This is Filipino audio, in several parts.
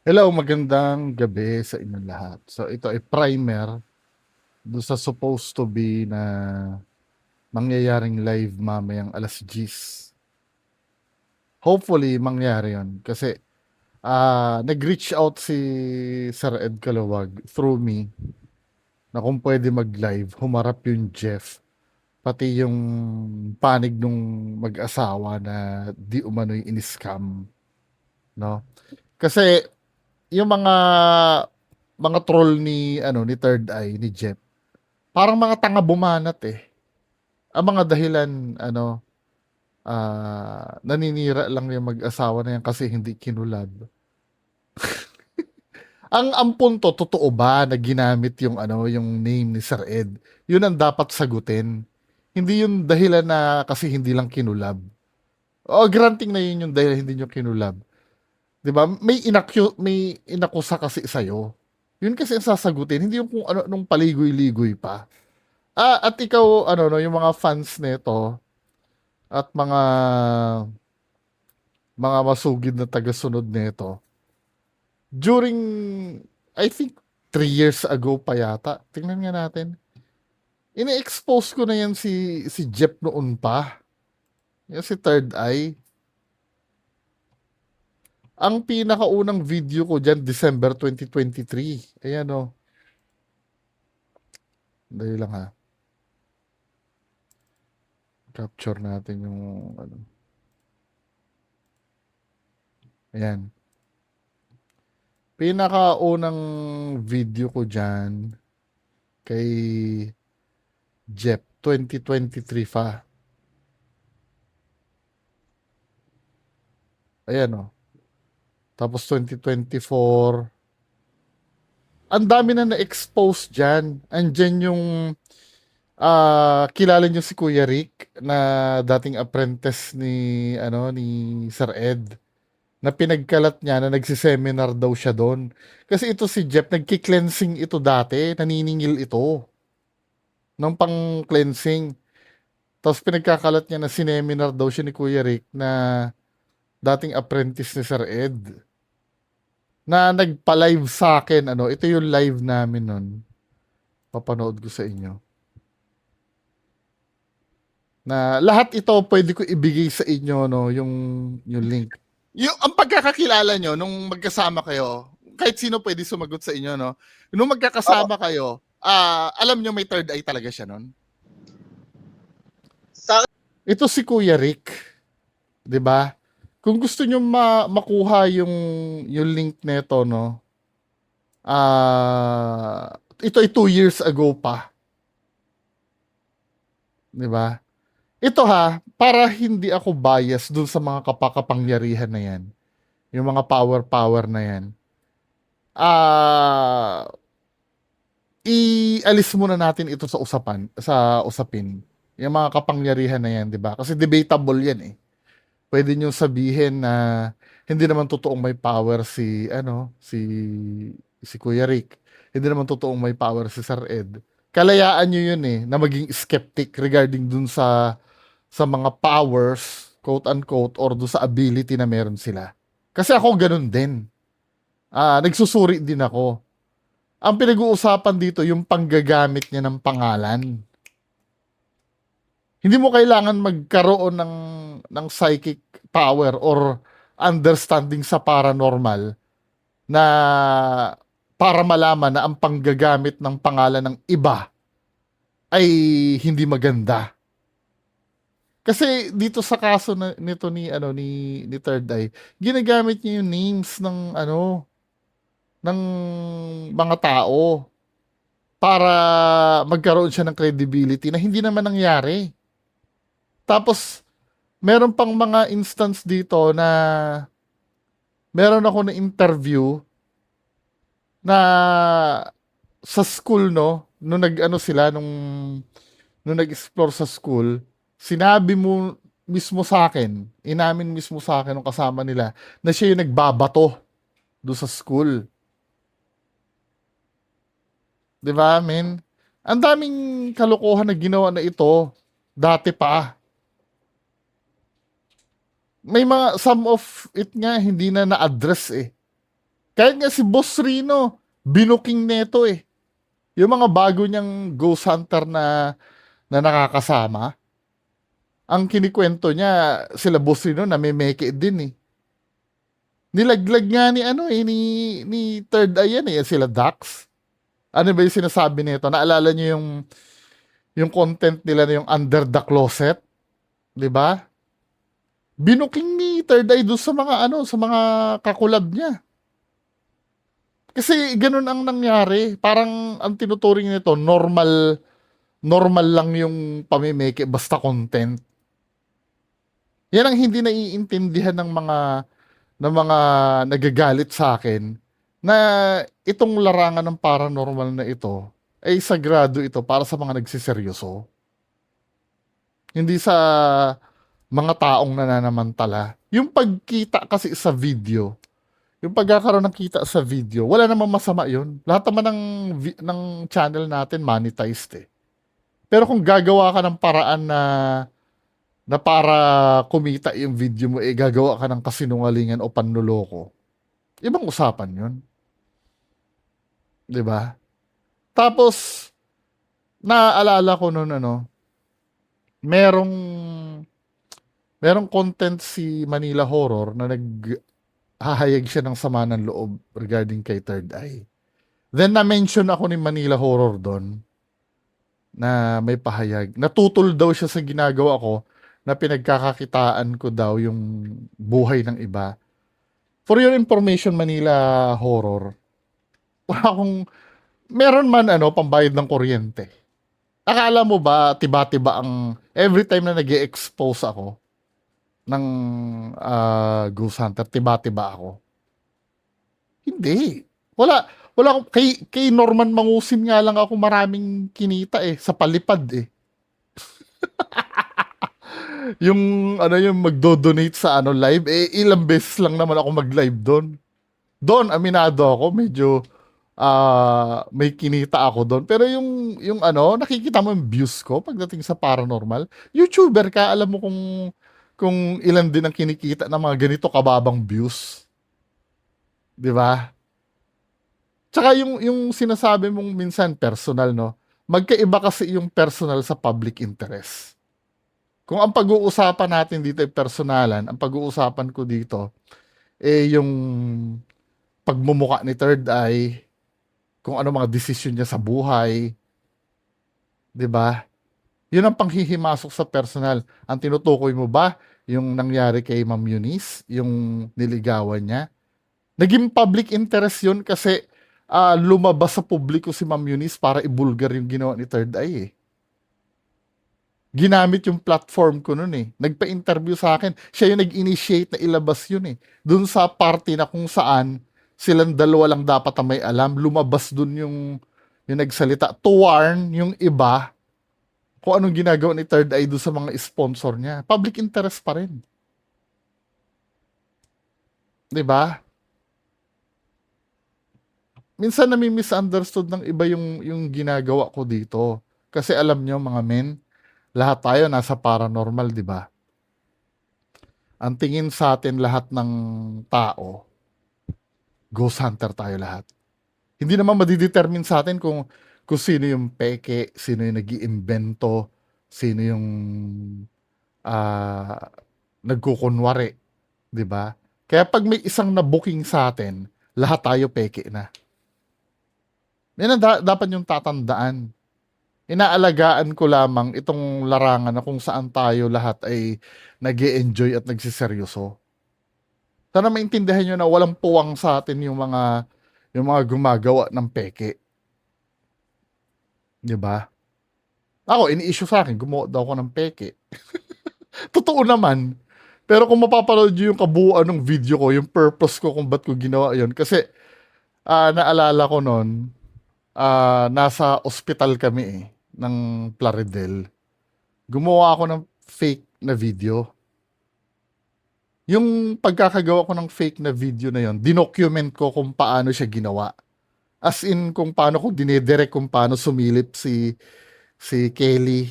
Hello, magandang gabi sa inyong lahat. So ito ay primer do sa supposed to be na mangyayaring live mamayang alas 10. Hopefully mangyari 'yon kasi nag-reach out si Sir Ed Calawag through me na kung pwede mag-live, humarap yung Jeff, pati yung panig nung mag-asawa na di umano'y in-scam, no? Kasi yung mga troll ni Third Eye, ni Jeff, parang mga tanga bumanat eh. Ang mga dahilan, naninira lang yung mag-asawa na yan kasi hindi kinulad. Ang punto, totoo ba na ginamit yung name ni Sir Ed? Yun ang dapat sagutin. Hindi yung dahilan na kasi hindi lang kinulab. O, granting na yun yung dahilan hindi nyo kinulab. 'Di ba? May inakusa kasi sa'yo. Yun kasi ang sasagutin, hindi yung kung ano nung paligoy-ligoy pa. At ikaw, no, yung mga fans nito at mga masugid na taga-sunod nito, during, I think, 3 years ago pa yata. Tingnan nga natin. Ine-expose ko na yan si Jeff noon pa. Yung si Third Eye. Ang pinakaunang video ko dyan, December 2023. Ayan o. Dali lang ha. Capture natin yung ano. Ayan. Pinakaunang video ko dyan kay Jeff, 2023 pa. Ayan o. Tapos 2024. Ang dami na na-expose dyan. Andyan yung kilala nyo si Kuya Rick na dating apprentice ni Sir Ed, na pinagkalat niya na nagsiseminar daw siya doon. Kasi ito si Jeff, nagki-cleansing ito dati, naniningil ito ng pang-cleansing. Tapos pinagkakalat niya na sineminar daw siya ni Kuya Rick na dating apprentice ni Sir Ed. Na nagpa-live sa akin, ito yung live namin nun. Papanood ko sa inyo. Na lahat ito pwede ko ibigay sa inyo, no, yung link. Yung ang pagkakakilala nyo nung magkasama kayo, kahit sino pwede sumagot sa inyo, no? Nung Oo. magkakasama kayo, alam nyo may third eye talaga siya nun? Sa Ito si Kuya Rick, 'di ba? Kung gusto nyo makuha yung link nito, no? Ito ay 2 years ago pa, 'di ba? Ito ha, para hindi ako bias dun sa mga kapakapangyarihan na yan, yung mga power na yan. Ah, ialis muna natin ito sa usapin. Yung mga kapangyarihan na yan, 'di ba? Kasi debatable yan eh. Pwede niyo sabihin na hindi naman totoong may power si Kuya Rick. Hindi naman totoong may power si Sir Ed. Kalayaan niyo yun eh, na maging skeptic regarding dun sa mga powers, quote unquote, or dun sa ability na meron sila. Kasi ako ganun din. Nagsusuri din ako. Ang pinag-uusapan dito, yung panggagamit niya ng pangalan. Hindi mo kailangan magkaroon ng psychic power or understanding sa paranormal na para malaman na ang panggagamit ng pangalan ng iba ay hindi maganda. Kasi dito sa kaso nito ni Third Eye, ginagamit niya yung names ng mga tao para magkaroon siya ng credibility na hindi naman nangyari. Tapos meron pang mga instance dito na meron ako na interview na sa school, no, nung nag-explore sa school, sinabi mo mismo sa akin, inamin mismo sa akin nung kasama nila na siya yung nagbabato do sa school. 'Di ba, men? Ang daming kalokohan na ginawa na ito dati pa. May some of it nga hindi na na-address eh. Kahit nga si Boss Rino, binuking neto eh. Yung mga bago niyang Ghost Hunter na nakakasama, ang kinikwento niya, sila Boss Rino na may meke din eh. Nilaglag nga ni ano eh, ni Third Eye yan eh, sila Dax. Ano ba yung sinasabi nito? Naalala niyo yung content nila na yung Under the Closet, 'di ba? Binuking ni Third Eye doon sa mga ano, sa mga kakulab niya. Kasi ganun ang nangyari. Parang ang tinuturing nito, normal lang yung pamimeke basta content. Yan ang hindi naiintindihan ng mga nagagalit sa akin na itong larangan ng paranormal na ito ay sagrado ito para sa mga nagsiseryoso. Hindi sa mga taong nananamantala. Yung pagkita kasi sa video, yung pagkakaroon ng kita sa video, wala namang masama yun. Lahat naman ng channel natin monetized eh. Pero kung gagawa ka ng paraan na para kumita yung video mo, eh gagawa ka ng kasinungalingan o panloloko, ibang usapan yun. 'Di ba? Tapos, naaalala ko noon ano, merong merong content si Manila Horror na naghahayag siya ng sama ng loob regarding kay Third Eye. Then na-mention ako ni Manila Horror doon na may pahayag. Natutol daw siya sa ginagawa ko na pinagkakakitaan ko daw yung buhay ng iba. For your information, Manila Horror, wala akong, meron man ano, pambayad ng kuryente. Akala mo ba, tiba-tiba ang, every time na nag expose ako ng Ghost Hunter, tiba-tiba ako? Hindi. Wala akong, kay Norman Mangusin nga lang ako maraming kinita eh, sa palipad eh. Yung, ano yung magdo-donate sa ano live, eh ilang beses lang naman ako mag-live doon. Doon, aminado ako, medyo may kinita ako doon. Pero yung ano, nakikita mo yung views ko pagdating sa paranormal. YouTuber ka, alam mo kung ilan din ang kinikita ng mga ganito kababang views. 'Di ba? Tsaka yung sinasabi mong minsan personal, no? Magkaiba kasi yung personal sa public interest. Kung ang pag-uusapan natin dito ay personalan, ang pag-uusapan ko dito eh yung pagmumuka ni Third Eye, kung ano mga desisyon niya sa buhay, 'di ba? 'Yun ang panghihimasok sa personal. Ang tinutukoy mo ba yung nangyari kay Ma'am Eunice, yung niligawan niya? Naging public interest 'yun kasi lumabas sa publiko si Ma'am Eunice para ibulgar yung ginawa ni Third Eye eh. Ginamit yung platform ko nun eh. Nagpa-interview sa akin. Siya yung nag-initiate na ilabas yun eh. Doon sa party na kung saan silang dalawa lang dapat ang may alam. Lumabas dun yung nagsalita. To warn yung iba kung anong ginagawa ni Third Eye doon sa mga sponsor niya. Public interest pa rin. 'Di ba? Minsan nami-misunderstood ng iba yung ginagawa ko dito. Kasi alam nyo mga men, lahat tayo nasa paranormal, 'di ba? Ang tingin sa atin lahat ng tao, ghost hunter tayo lahat. Hindi naman madidetermine sa atin kung sino yung peke, sino yung nag-iimbento, sino yung ah, nagkukunwari, 'di ba? Kaya pag may isang na-booking sa atin, lahat tayo peke na. Yan ang dapat yung tatandaan. Inaalagaan ko lamang itong larangan na kung saan tayo lahat ay nag-enjoy at nagsiseryoso. Sana maintindihan nyo na walang puwang sa atin yung mga gumagawa ng peke. 'Di ba? Ako, ini-issue sa akin, gumawa daw ako ng peke. Totoo naman. Pero kung mapapanood nyo yung kabuuan ng video ko, yung purpose ko kung ba't ko ginawa yon, kasi naalala ko noon, nasa ospital kami eh, ng Plaridel. Gumawa ako ng fake na video. Yung pagkakagawa ko ng fake na video na yon, dinocument ko kung paano siya ginawa. As in, kung paano ko dinedirect, kung paano sumilip si Kelly.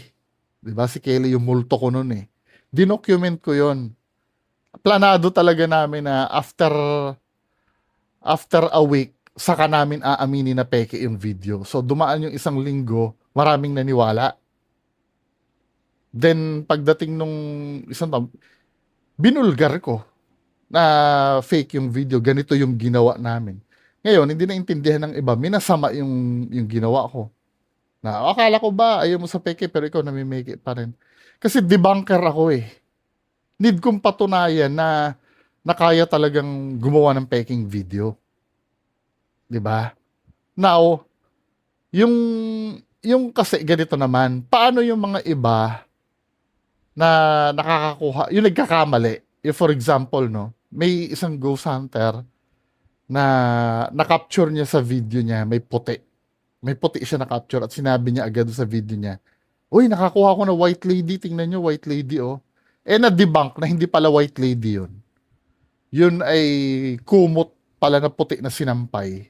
'Di ba? Si Kelly yung multo ko noon eh. Dinocument ko yon. Planado talaga namin na After a week, saka namin aaminin na peke yung video. So dumaan yung isang linggo, maraming naniwala. Then pagdating nung isang taon, binulgar ko na fake yung video, ganito yung ginawa namin. Ngayon, hindi na intindihan ng iba, minasama yung ginawa ko. Na akala ko ba ayaw mo sa peke pero ikaw namimeke pa rin. Kasi debunker ako eh. Need kong patunayan na kaya talagang gumawa ng peking video. 'Di ba? Now, yung yung kasi ganito naman, paano yung mga iba na nakakakuha, yung nagkakamali. Yung for example, no, may isang ghost hunter na na-capture niya sa video niya, may puti. May puti siya na-capture at sinabi niya agad sa video niya, uy, nakakuha ko na white lady, tingnan niyo, white lady, oh. Eh, na-debunk na hindi pala white lady yun. Yun ay kumot pala na puti na sinampay.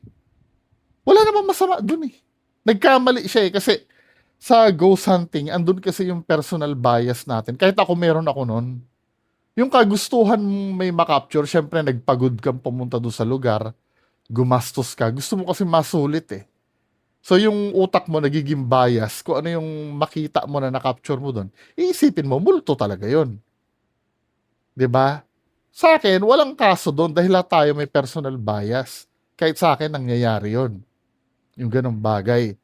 Wala namang masama dun eh. Nagkamali siya eh kasi sa ghost hunting, andun kasi yung personal bias natin. Kahit ako meron ako nun. Yung kagustuhan mong may makapture, syempre nagpagod kang pumunta doon sa lugar, gumastos ka, gusto mo kasi masulit eh. So yung utak mo nagiging bias kung ano yung makita mo na nakapture mo doon, iisipin mo, multo talaga yon, 'di ba? Sa akin, walang kaso doon dahil lahat tayo may personal bias. Kahit sa akin, nangyayari yon, yung ganong bagay.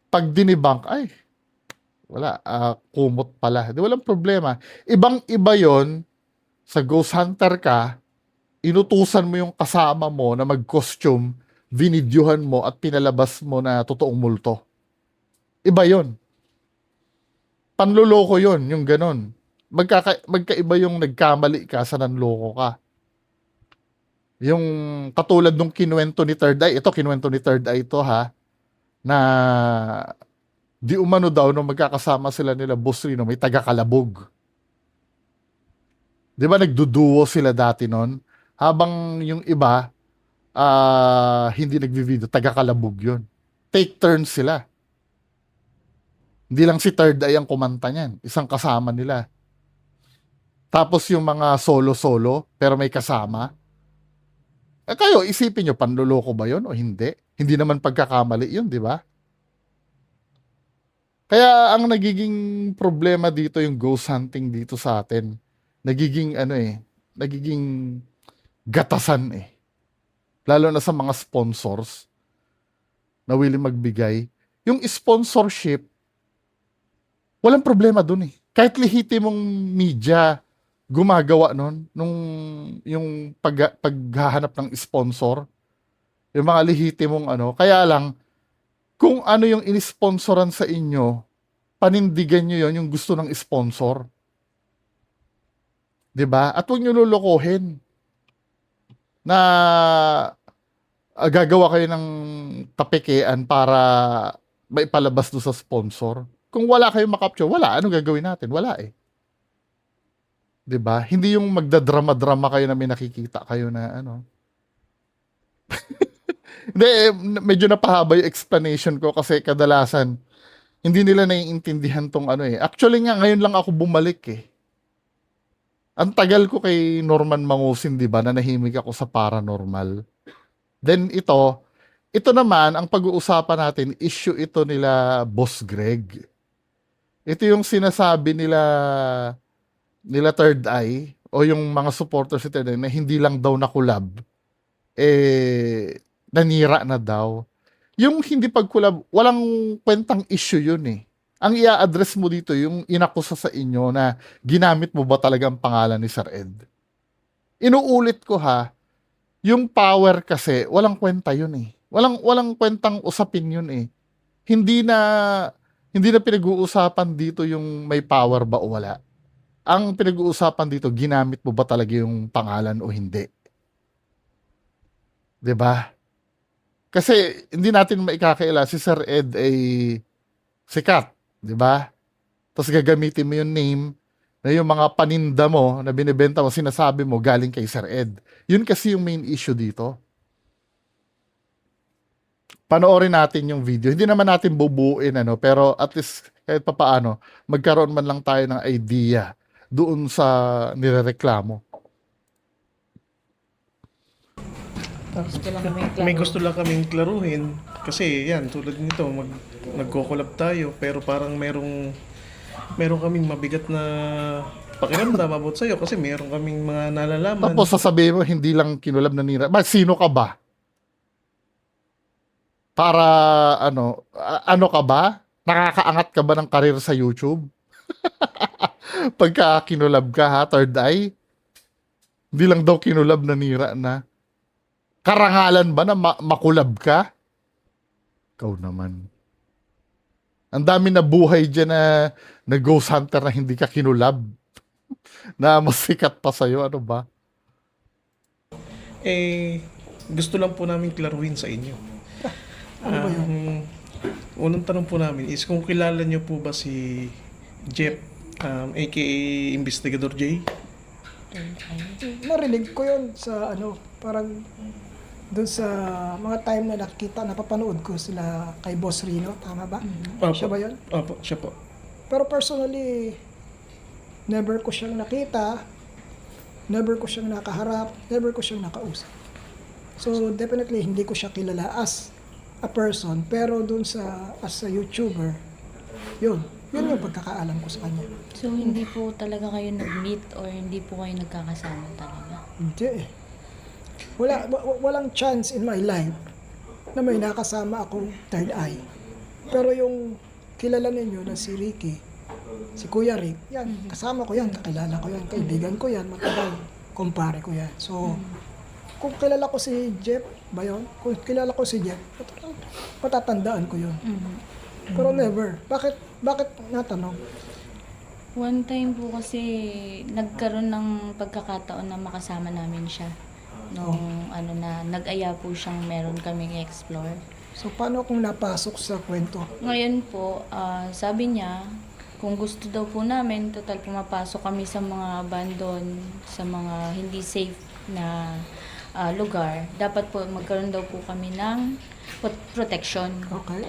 Pag dinibunk, ay, wala, kumot pala. Di walang problema. Ibang-iba yon sa ghost hunter ka, inutusan mo yung kasama mo na mag-costume, vinidyuhan mo at pinalabas mo na totoong multo. Iba yon. Panloloko yon, yung ganon. Magkaiba yung nagkamali ka sa nanloko ka. Yung katulad nung kinuwento ni Third Eye, ito kinuwento ni Third Eye ito ha, na di umano daw nung magkakasama sila nila Boss Rino, may taga-Kalabog. Di ba nagduduo sila dati nun? Habang yung iba, hindi nagvi-video, taga-Kalabog yun. Take turns sila. Hindi lang si Third Eye ang kumanta niyan. Isang kasama nila. Tapos yung mga solo-solo, pero may kasama. Kayo, isipin nyo, panluloko ba yun o hindi? Hindi naman pagkakamali yun, di ba? Kaya ang nagiging problema dito yung ghost hunting dito sa atin. Nagiging ano eh, nagiging gatasan eh. Lalo na sa mga sponsors na willing magbigay. Yung sponsorship, walang problema dun eh. Kahit lehitimong media gumagawa nun, nung yung paghahanap ng sponsor, yung mga lehitimong ano, kaya lang, kung ano yung inisponsoran sa inyo, panindigan nyo yon yung gusto ng sponsor. 'Di ba? At huwag nyo lulukuhin na gagawa kayo ng tapekean para maipalabas do sa sponsor. Kung wala kayong makapture, wala. Anong gagawin natin? Wala eh. 'Di ba? Hindi yung magdadrama-drama kayo na may nakikita kayo na ano. Hindi, medyo napahaba yung explanation ko kasi kadalasan hindi nila naiintindihan tong ano eh. Actually nga, ngayon lang ako bumalik eh. Ang tagal ko kay Norman Mangusin, di ba, na nahimik ako sa paranormal. Then ito naman, ang pag-uusapan natin, issue ito nila Boss Greg. Ito yung sinasabi nila Third Eye, o yung mga supporters ni Third Eye, na hindi lang daw na collab, nanira na daw. Yung hindi pag-collab, walang kwentang issue yun eh. Ang i-address mo dito, yung inakusa sa inyo na ginamit mo ba talaga ang pangalan ni Sir Ed. Inuulit ko ha, yung power kasi, walang kwenta yun eh. Walang kwentang usapin yun eh. Hindi na pinag-uusapan dito yung may power ba o wala. Ang pinag-uusapan dito, ginamit mo ba talaga yung pangalan o hindi. 'Di ba? Kasi hindi natin maikakaila si Sir Ed ay sikat, 'di ba? Tapos gagamitin mo yung name na yung mga paninda mo na binebenta mo, sinasabi mo galing kay Sir Ed. Yun kasi yung main issue dito. Panoorin natin yung video. Hindi naman natin bubuuin ano, pero at least kahit papaano, magkaroon man lang tayo ng idea doon sa nirereklamo. Gusto lang kami May klaro. gusto lang kaming klaruhin. Kasi yan, tulad nito, nagko-collab tayo. Pero parang meron kaming mabigat na pakiramdam about sa'yo. Kasi meron kaming mga nalalaman. Tapos sasabihin mo, hindi lang kinulab na nira. Ba, sino ka ba? Para, ano ka ba? Nakakaangat ka ba ng karir sa YouTube? Pagka kinulab ka ha, third eye? Hindi lang daw kinulab na nira na. Karangalan ba na makulab ka? Ikaw naman. Ang dami na buhay dyan na ghost hunter na hindi ka kinulab. Na mas sikat pa sa'yo, ano ba? Gusto lang po namin klaruhin sa inyo. Ano ba yun? Unang tanong po namin is kung kilala niyo po ba si Jeff, aka Investigador J? Narinig ko yun sa parang doon sa mga time na napapanood ko sila kay Boss Rino, tama ba? Opo. Siya ba yun? Opo, siya po. Pero personally, never ko siyang nakita, never ko siyang nakaharap, never ko siyang nakausap. So definitely hindi ko siya kilala as a person, pero doon as a YouTuber, yun yung pagkakaalam ko sa kanya. So, hindi po talaga kayo nag-meet or hindi po kayo nagkakasama talaga? Hindi eh. Walang chance in my life na may nakasama akong third eye. Pero yung kilala ninyo na si Ricky, si Kuya Rick, yan, kasama ko yan, kakilala ko yan, kaibigan ko yan, matagal, kumpare ko yan. So, kung kilala ko si Jeff ba yun? Kung kilala ko si Jeff, patatandaan ko yun. Pero never. Bakit natanong? One time po kasi nagkaroon ng pagkakataon na makasama namin siya. Nung nag-aya po siyang meron kaming explore. So, paano kung napasok sa kwento? Ngayon po, sabi niya, kung gusto daw po namin, total pumapasok kami sa mga abandon, sa mga hindi safe na lugar, dapat po magkaroon daw po kami ng protection. Okay.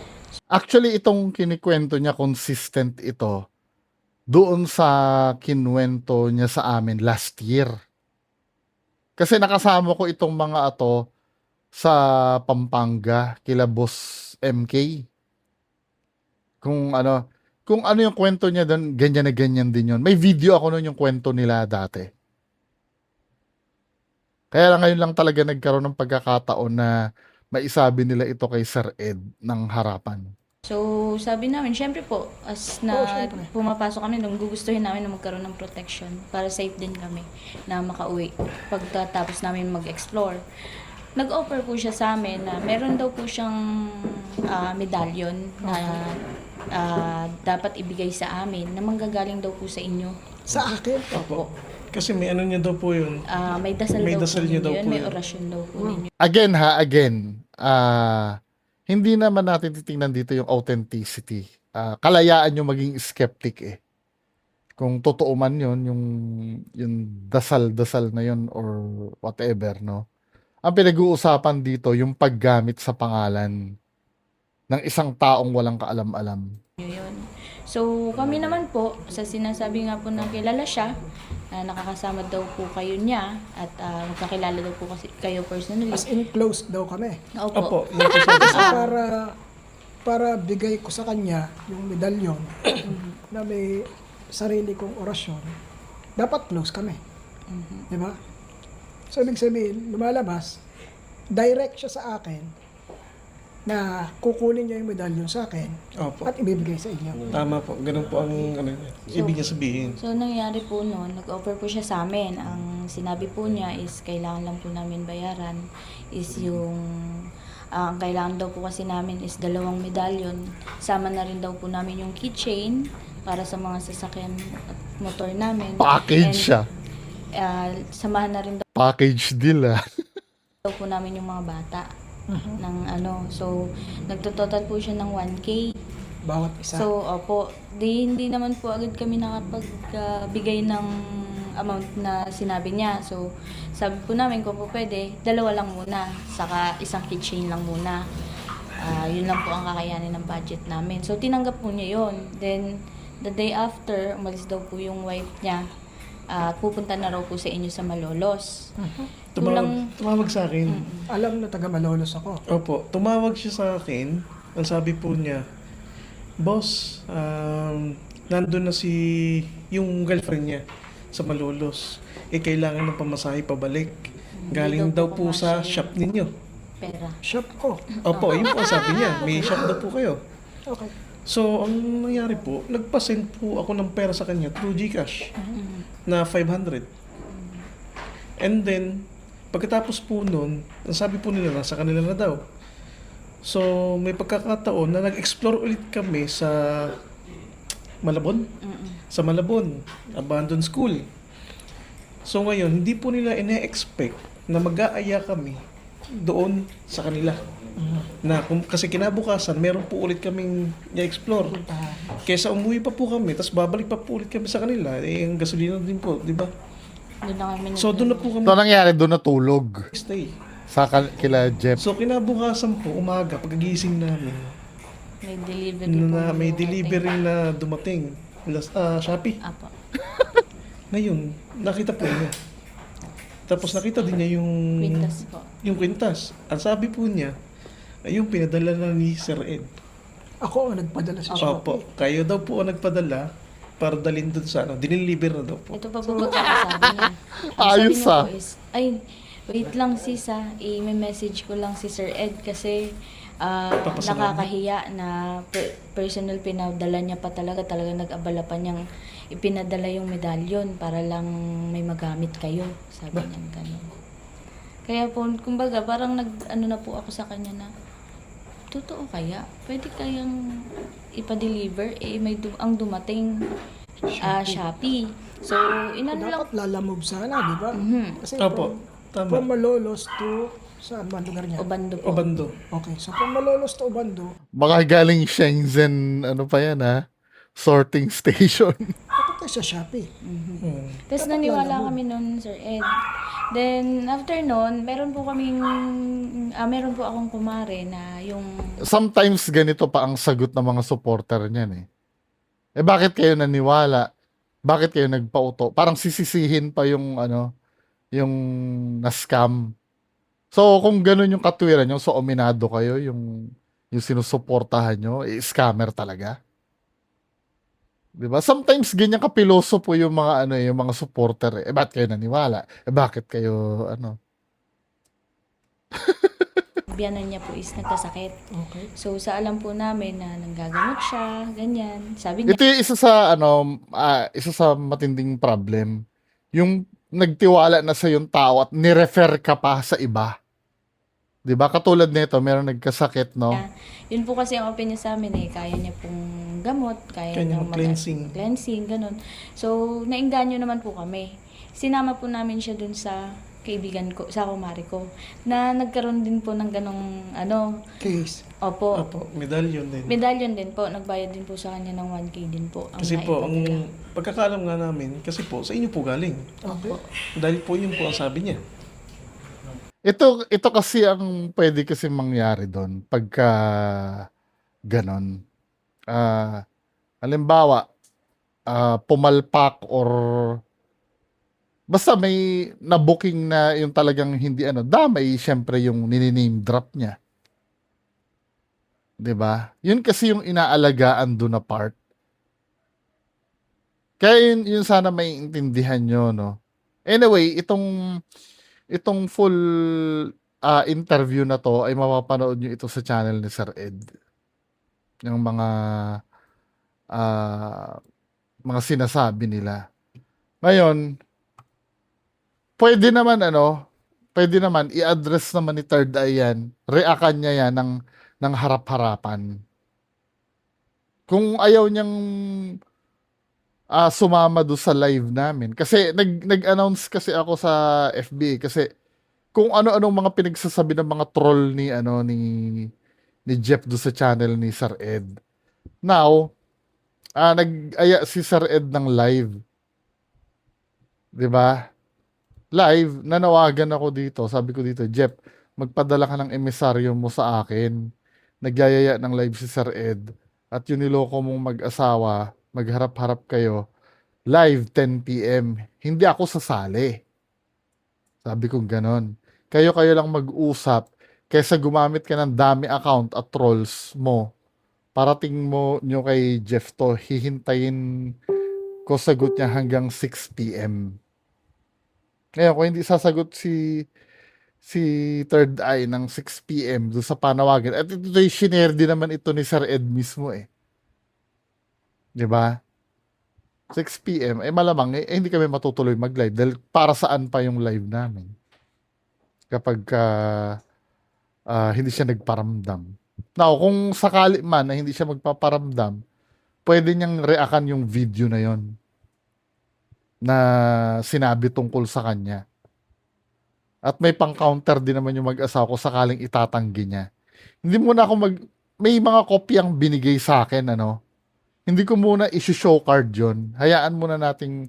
Actually, itong kinikwento niya, consistent ito doon sa kinwento niya sa amin last year. Kasi nakasama ko itong mga ato sa Pampanga, kila Boss MK. Kung ano yung kwento niya doon, ganyan na ganyan din yun. May video ako noon yung kwento nila dati. Kaya lang ngayon lang talaga nagkaroon ng pagkakataon na maisabi nila ito kay Sir Ed ng harapan. So, sabi namin, syempre po, as Oo, na syempre. pumapasok kami, nung gugustuhin namin na magkaroon ng protection para safe din kami na makauwi pagkatapos namin mag-explore. Nag-offer po siya sa amin na meron daw po siyang medallion na dapat ibigay sa amin na manggagaling daw po sa inyo. Sa akin? Opo. Kasi may ano niya daw po yun. May dasal May daw dasal po niyo ninyo daw yun, po may yun. orasyon daw po ninyo. Again, hindi naman natin titingnan dito yung authenticity. Kalayaan yung maging skeptic eh. Kung totoo man yun, yung dasal-dasal na yun or whatever, no? Ang pinag-uusapan dito, yung paggamit sa pangalan ng isang taong walang kaalam-alam. Yun. So, kami naman po, sa sinasabi nga po na kilala siya, nakakasama daw po kayo niya at magkakilala daw po kasi kayo personally. As in close daw kami. Opo. Opo, yun po sabi Kasi para bigay ko sa kanya yung medalyon na may sarili kong orasyon, dapat close kami. Di ba? So, ibig sabihin, lumalabas, direct siya sa akin na kukunin niya yung medalyon sa akin Opo. at ibibigay sa inyo. Tama po. Ganun po ang ibig niya sabihin. So, nangyari po noon, nag-offer po siya sa amin. Ang sinabi po niya is kailangan lang po namin bayaran is yung ang kailangan daw po kasi namin is 2 medalyon. Sama na rin daw po namin yung keychain para sa mga sasakyan at motor namin. Package And, siya. Samahan na rin Package deal daw po namin yung mga bata ng So, nagtototal po siya ng 1K. Bawat isa. So, opo, hindi naman po agad kami nakapagbigay ng amount na sinabi niya. So, sabi po namin kung po pwede, 2 lang muna, saka isang keychain lang muna. Yun lang po ang kakayanin ng budget namin. So, tinanggap po niya yun. Then, the day after, umalis daw po yung wife niya. pupunta na raw po sa inyo sa Malolos. Kulang, Tumawag sa akin. Alam na taga Malolos ako. Opo, tumawag siya sa akin. Ang sabi po niya, Boss, nandun na yung girlfriend niya sa Malolos. Kailangan ng pamasahe pabalik. Galing daw po sa shop ninyo. pera. Shop ko. Opo, yun po ang sabi niya. May shop daw po kayo. Okay. So, ang nangyari po, nagpa-send po ako ng pera sa kanya through GCash na 500. And then, pagkatapos po nun, ang sabi po nila, nasa kanila na daw. So, may pagkakataon na nag-explore ulit kami sa Malabon. Sa Malabon, abandoned school. So ngayon, hindi po nila ine-expect na mag-aaya kami doon sa kanila. Kasi kinabukasan, meron po ulit kaming i-explore. Kesa umuwi pa po kami, tapos babalik pa po ulit kami sa kanila. Ang gasolina din po, di ba? Doon na kami So doon na po kami Ito nangyari, doon natulog. stay. Sa kila Jeff. So kinabukasan po, umaga, pagkagising namin, may delivery po. na may delivery na dumating. Shopee. Apo. Ngayon, nakita po niya. Tapos nakita din niya Quintas po. yung kwintas. Ang sabi po niya, ay yung pinadala na ni Sir Ed. Ako ang nagpadala sa Shopee. Opo, kayo daw po ang nagpadala para dalhin doon sa diniliver na daw po. Ito pa po pagkakasabi niya. Ang Ayos, sabi niya ah. po is, ay, wait lang sis may message ko lang si Sir Ed kasi Papasalamat. nakakahiya na personal pinadala niya pa talaga nag-abala pa niyang ipinadala yung medalyon para lang may magamit kayo. Sabi niya gano'n. Kaya po, kumbaga, parang ano na po ako sa kanya na, totoo kaya? Pwede kayang ipa-deliver? Ang dumating Shopee. So, inano lang. Dapat lalamove sana, di ba? Kasi Opo, from tama. Malolos to, saan ba ang lugar niya? Obando po. Obando. Okay, so from Malolos to Obando, Baka galing Shenzhen, ano pa yan ha? Sorting station. papunta sa Shopee. Tapos naniwala kami nun, Sir Ed. Then, after nun, meron po akong kumare na yung, Sometimes ganito pa ang sagot ng mga supporter niyan eh. Eh bakit kayo naniwala? Bakit kayo nagpauto? Parang sisisihin pa yung yung na-scam. So kung ganun yung katwiran nyo, so ominado kayo, yung sinusuportahan nyo, scammer talaga. 'Di ba? Sometimes ganyan kapiloso po yung mga yung mga supporter. Eh bakit kayo naniwala? Eh bakit kayo biyanan niya po is nagkasakit. Okay. So, sa alam po namin na nanggagamot siya, ganyan. Sabi niya, Ito yung isa sa isa sa matinding problem. Yung nagtiwala na sa yung tao at ni-refer ka pa sa iba. 'Di ba? Katulad nito, meron nagkasakit, no? yun po kasi ang opinion sa amin kaya niya pong gamot, kaya Kaya niya mag-cleansing. cleansing, ganun. So, nainganyo naman po kami. Sinama po namin siya dun sa kaibigan ko, sa kumari ko, na nagkaroon din po ng ganong, Case. opo, Opo, medallion din. medallion din po, nagbayad din po sa kanya ng 1K din po. Kasi po, ang naipadala. pagkakalam nga namin, kasi po, sa inyo po galing. Okay. Dahil po yun po ang sabi niya. Ito kasi ang pwede kasi mangyari doon pagka ganon. Halimbawa, pumalpak or basta may na-booking na yung talagang hindi damay syempre yung nini-name drop niya. 'Di ba? Yun kasi yung inaalagaan doon na part. Kaya yun sana may intindihan nyo, no? Anyway, itong full interview na to ay mapapanood nyo ito sa channel ni Sir Ed. Yung mga sinasabi nila. Ngayon, pwede naman i-address naman ni Third Eye yan. Reakan niya yan ng harap-harapan. Kung ayaw niyang sumama do sa live namin. Kasi nag-announce kasi ako sa FB kasi kung ano-anong mga pinagsasabi ng mga troll ni Jeff do sa channel ni Sir Ed. Now, nag-aya si Sir Ed ng live. 'Di ba? Live, nanawagan ako dito. Sabi ko dito, Jeff, magpadala ka ng emisaryo mo sa akin. Nagyayaya ng live si Sir Ed. At yung niloko mong mag-asawa, magharap-harap kayo, live 10 p.m. Hindi ako sasali. Sabi ko ganon. Kayo-kayo lang mag-usap kaysa gumamit ka ng dami account at trolls mo. Parating mo nyo kay Jeff to, hihintayin ko sagot niya hanggang 6 p.m. Ngayon, kung hindi sasagot si Third Eye ng 6 p.m. doon sa panawagan, at ito yung shinare din naman ito ni Sir Ed mismo eh. 'Di ba? 6 p.m. Malamang hindi kami matutuloy mag-live dahil para saan pa yung live namin kapag hindi siya nagparamdam. Now, kung sakali man na hindi siya magpaparamdam, pwede niyang reakan yung video na yon na sinabi tungkol sa kanya. At may pang-counter din naman yung mag-asawa ko sakaling itatanggi niya. Hindi muna ako may mga kopyang binigay sa akin, ano. Hindi ko muna i-show card yon. Hayaan muna nating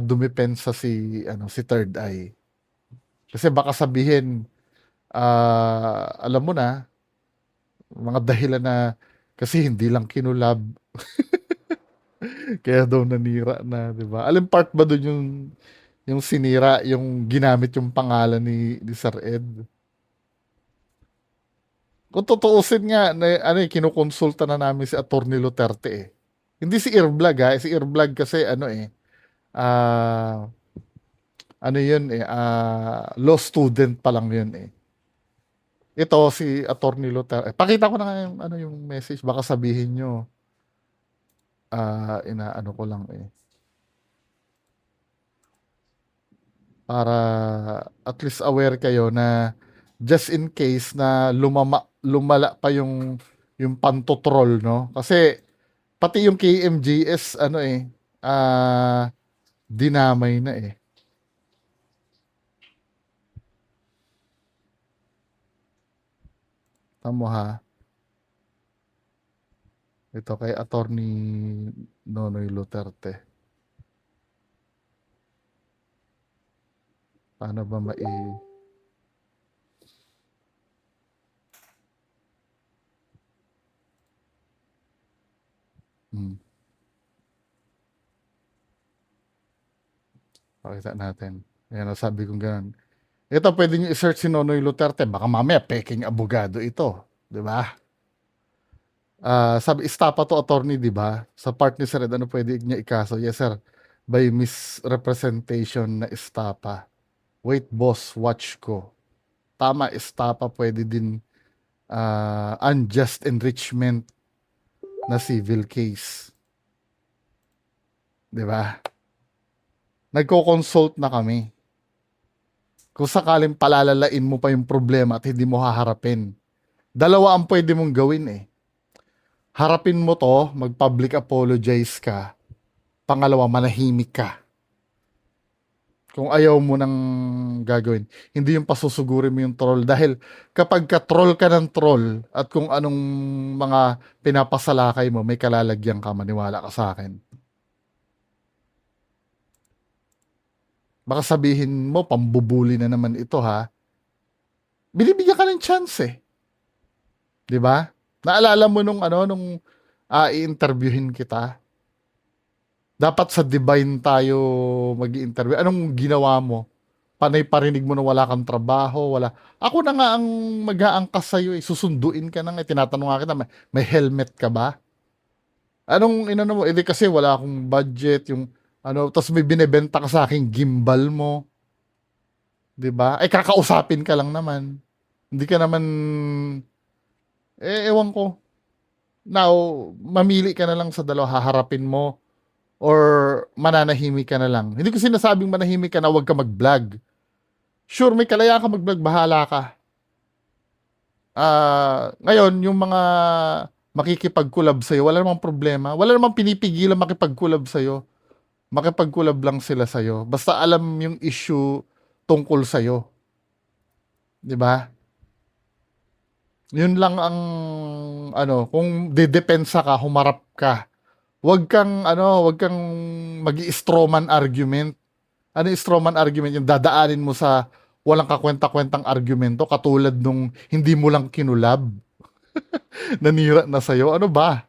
dumipensa si Third Eye. Kasi baka sabihin, alam mo na, mga dahilan na kasi hindi lang kinulab. Kaya daw nanira na, 'di ba? Alin part ba doon yung sinira, yung ginamit yung pangalan ni Sir Ed? Kung tutuusin nga, kinukonsulta na namin si Attorney Duterte eh. Hindi si Earvlog ha, si Earvlog kasi law student pa lang yun eh. Ito si Attorney Duterte. Pakita ko na nga yung message, baka sabihin nyo, inaano ko lang eh. Para at least aware kayo na just in case na lumala pa yung pantotrol, no? Kasi pati yung KMJS dinamay na eh. Tamo ha. Ito kay Attorney Nonoy Duterte. Paano ba Pakita natin. Ayan, sabi kong ganun. Ito, pwede nyo i-search si Nonoy Duterte. Baka mamaya, peking abogado ito. Di ba? Sabi, istapa to attorney, di ba? Sa part ni Sir Ed, ano pwede niya ikaso? Yes, sir. By misrepresentation na istapa. Wait, boss, watch ko. Tama, istapa pwede din unjust enrichment na civil case. Di ba? Nagko-consult na kami. Kung sakaling palalalain mo pa yung problema at hindi mo haharapin. Dalawa ang pwede mong gawin eh. Harapin mo to, mag-public apologize ka. Pangalawa, manahimik ka. Kung ayaw mo nang gagawin. Hindi yung pasusugurin mo yung troll. Dahil kapag ka-troll ka ng troll at kung anong mga pinapasalakay mo, may kalalagyan ka, maniwala ka sa akin. Baka sabihin mo, pambubuli na naman ito ha. Binibigyan ka ng chance eh. 'Di ba? Naalala mo nung i-interviewin kita? Dapat sa Divine tayo mag-i-interview. Anong ginawa mo? Panay parinig mo na wala kang trabaho, wala. Ako na nga ang mag-aangkas sa'yo eh. Susunduin ka na nga. Tinatanong nga kita, may helmet ka ba? Anong inano mo? Hindi kasi wala akong budget, tapos may binebenta ka sa aking gimbal mo. 'Di ba? Ay kakausapin ka lang naman. Hindi ka naman ewan ko. Now, mamili ka na lang sa dalawa, haharapin mo or mananahimik ka na lang. Hindi ko sinasabing manahimik ka na huwag ka mag-vlog. Sure, may kalaya ka mag-vlog, bahala ka. Ngayon, yung mga makikipag-collab sa'yo, wala namang problema. Wala namang pinipigilan makipag-collab sa'yo. Makipag-collab lang sila sa'yo. Basta alam yung issue tungkol sa'yo. 'Di ba? Yun lang ang kung dedepensa ka, humarap ka. Huwag kang magi-strawman argument. Ano yung strawman argument? Yung dadaanin mo sa walang kakwenta-kwentang argumento katulad nung hindi mo lang kinulab. Nanira na sa'yo. Ano ba?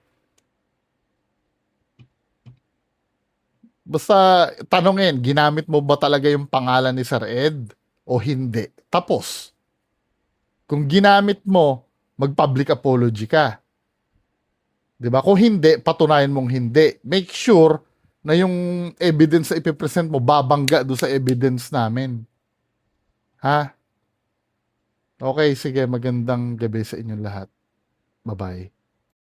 Basta tanongin, ginamit mo ba talaga yung pangalan ni Sir Ed o hindi? Tapos, kung ginamit mo, mag-public apology ka. 'Di ba? Kung hindi, patunayan mong hindi. Make sure na yung evidence na ipipresent mo babangga doon sa evidence namin. Ha? Okay, sige. Magandang gabi sa inyong lahat. Bye-bye.